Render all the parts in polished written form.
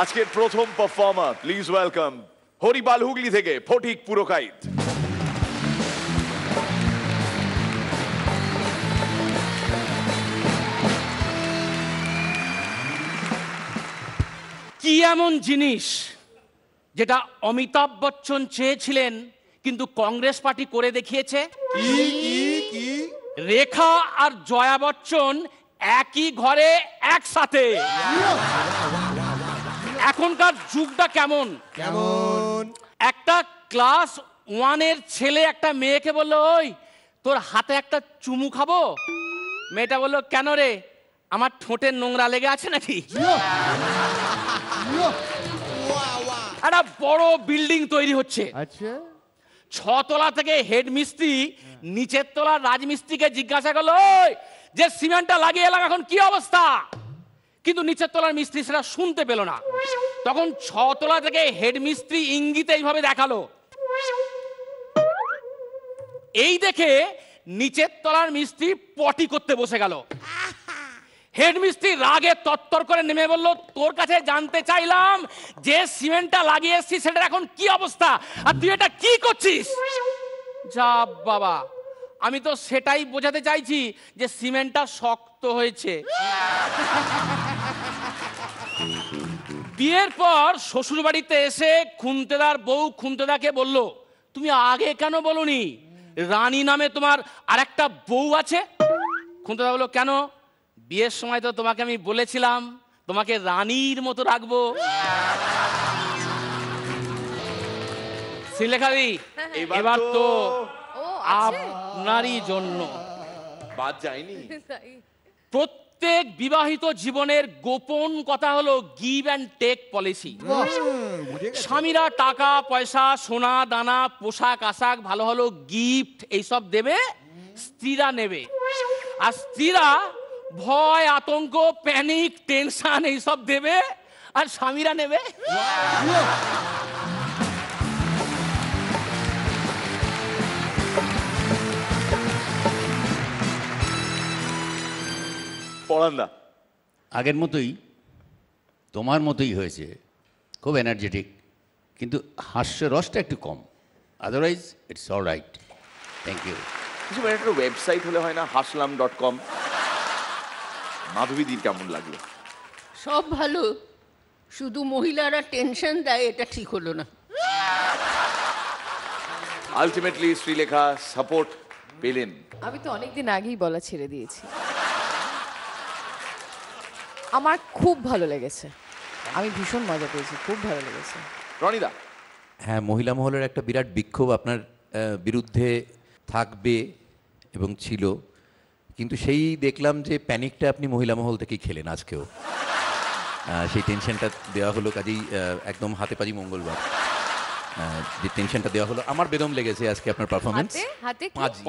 আজকের প্রথম performer, please welcome Haripal Hooghly থেকে ফটিক পুরকাইত। কি এমন জিনিস যেটা অমিতাভ বচ্চন চেয়েছিলেন কিন্তু কংগ্রেস পার্টি করে দেখিয়েছে? রেখা আর জয়া বচ্চন একই ঘরে একসাথে। এখনকার যুগটা কেমন কেমন? একটা ক্লাস 1 এর ছেলে একটা মেয়েকে বললো, ওই তোর হাতে একটা চুমু খাবো। মেয়েটা বললো, কেন রে, আমার ঠোঁটের নোংরা লেগে আছে নাকি? একটা বড় বিল্ডিং তৈরি হচ্ছে, আচ্ছা, 6 তলা থেকে হেড মিস্ত্রি নিচের তলার রাজমিস্ত্রিকে জিজ্ঞাসা করলো, ওই যে সিমেন্টটা লাগিয়ে এলাম এখন কি অবস্থা? কিন্তু নিচের তলার মিস্ত্রি সেটা শুনতে পেল না। তখন 6 তলা থেকে হেড মিস্ত্রি ইঙ্গিতে এইভাবে দেখালো। এই দেখে নিচের তলার মিস্ত্রি পটি করতে বসে গেল। হেড মিস্ত্রি রাগে তত্তর করে নেমে বলল, তোর কাছে জানতে চাইলাম যে সিমেন্টটা লাগিয়ে এসেছিস সেটার এখন কি অবস্থা, আর তুই এটা কি করছিস? যা বাবা, আমি তো সেটাই বোঝাতে চাইছি যে সিমেন্টটা শক্ত হয়েছে। বিয়ের পর শ্বশুর বাড়িতে এসে খুন্তেদার বউ খুন্তেদাকে বলল, তুমি আগে কেন বলনি রানী নামে তোমার আরেকটা বউ আছে? খুন্তেদা বলল, কেন? বিয়ের সময় তো তোমাকে আমি বলেছিলাম তোমাকে রানীর মতো রাখবো। শ্রীলেখাদি, এবার তো আপনারই জন্য বাদ যায়নি। প্রত্যেক বিবাহিত জীবনের গোপন কথা হলো গিভ অ্যান্ড টেক পলিসি। স্বামীরা টাকা পয়সা সোনা দানা পোশাক আশাক ভালো ভালো গিফট এইসব দেবে, স্ত্রীরা নেবে। আর স্ত্রীরা ভয় আতঙ্ক প্যানিক টেনশন এইসব দেবে, আর স্বামীরা নেবে। পড়ান্দা আগের মতোই তোমার মতোই হয়েছে, খুব এনার্জেটিক, কিন্তু হাস্যরসটা একটু কম। Otherwise it's all right. Thank you. কিছু একটা ওয়েবসাইট হলে হয় না, haslam.com। মাধবীদির কেমন লাগলো? সব ভালো, শুধু মহিলারা টেনশন দেয়, এটা ঠিক হলো না। আলটিমেটলি শ্রীলেখা সাপোর্ট পেলেন। আমি তো অনেকদিন আগেই বলা ছেড়ে দিয়েছি। আমার খুব ভালো লেগেছে, আমি ভীষণ মজা পেয়েছি, খুব ভালো লেগেছে। রনিদা? হ্যাঁ, মহিলা মহলের একটা বিরাট বিক্ষোভ আপনার বিরুদ্ধে থাকবে এবং ছিল, কিন্তু সেই দেখলাম যে প্যানিকটা আপনি মহিলা মহল থেকেই খেলেন আজকেও। সেই টেনশনটা দেওয়া হলো, কাজেই একদম হাতে পাজি মঙ্গলবার যে টেনশনটা দেওয়া হলো, আমার বেদম লেগেছে আজকে আপনার পারফরমেন্স।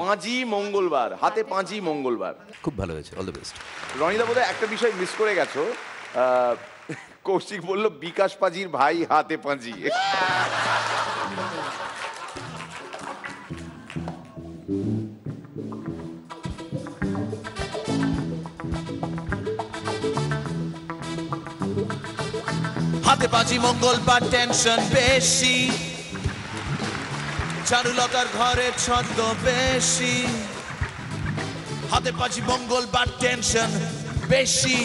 পাঁজি মঙ্গলবার, হাতে পাঁজি মঙ্গলবার, খুব ভালো হয়েছে, অল দ্য বেস্ট। রনিদা বোধহয় একটা বিষয় মিস করে গেছো। কৌশিক বললো বিকাশ পাজির ভাই হাতে পাঁজি। হাতে পাঁচি মঙ্গলবার টেনশন বেশি, চারুলতার ঘরে ছদ্ম বেশি। হাতে পাঁচি মঙ্গলবার টেনশন বেশি,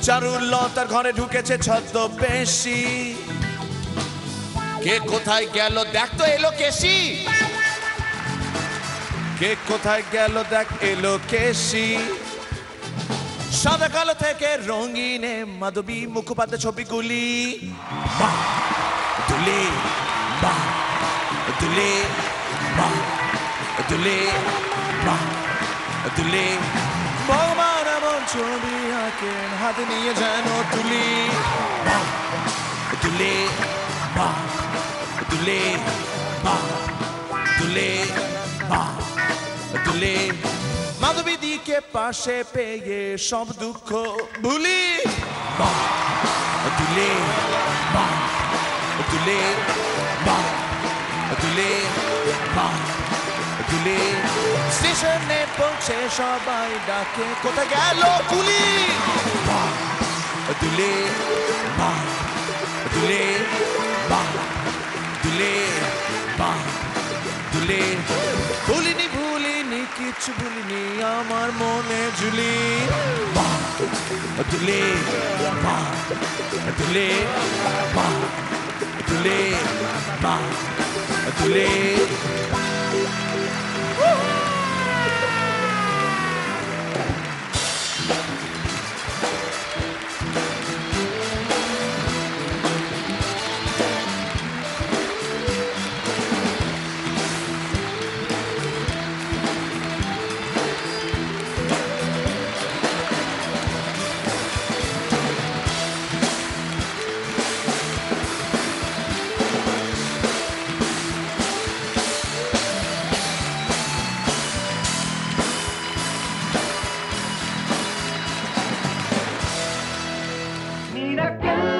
চারুলতার ঘরে ঢুকেছে ছদ্ম বেশি। কে কোথায় গেল দেখ তো এলো কেশি, কে কোথায় গেল দেখ এলো কেশি। সাদা কালো থেকে রঙিনে মাধবী মুখোপাধ্যায় ছবিগুলি দুলে দুলে দুলে দুলে ভগবান এমন ছবি আঁকেন হাতে নিয়ে যেন তুলি দুলে দুলে দুলে দুলে। মাধবীদিকে পাশে পেয়ে সব দুঃখ ভুলি দুলে দুলে দুলে দুলে স্টেশনে পৌঁছে সবাই ডাকে কোথায় গেল কুলি বাহ দুলে বাহ দুলে বাহ দুলে বাহ দুলে ভুলিনি ভুলিনি কিছু ভুলিনি আমার মনে ঝুলি বাহ দুলে বাহ দুলে বাহ দুলে বাহ দুলে Mira que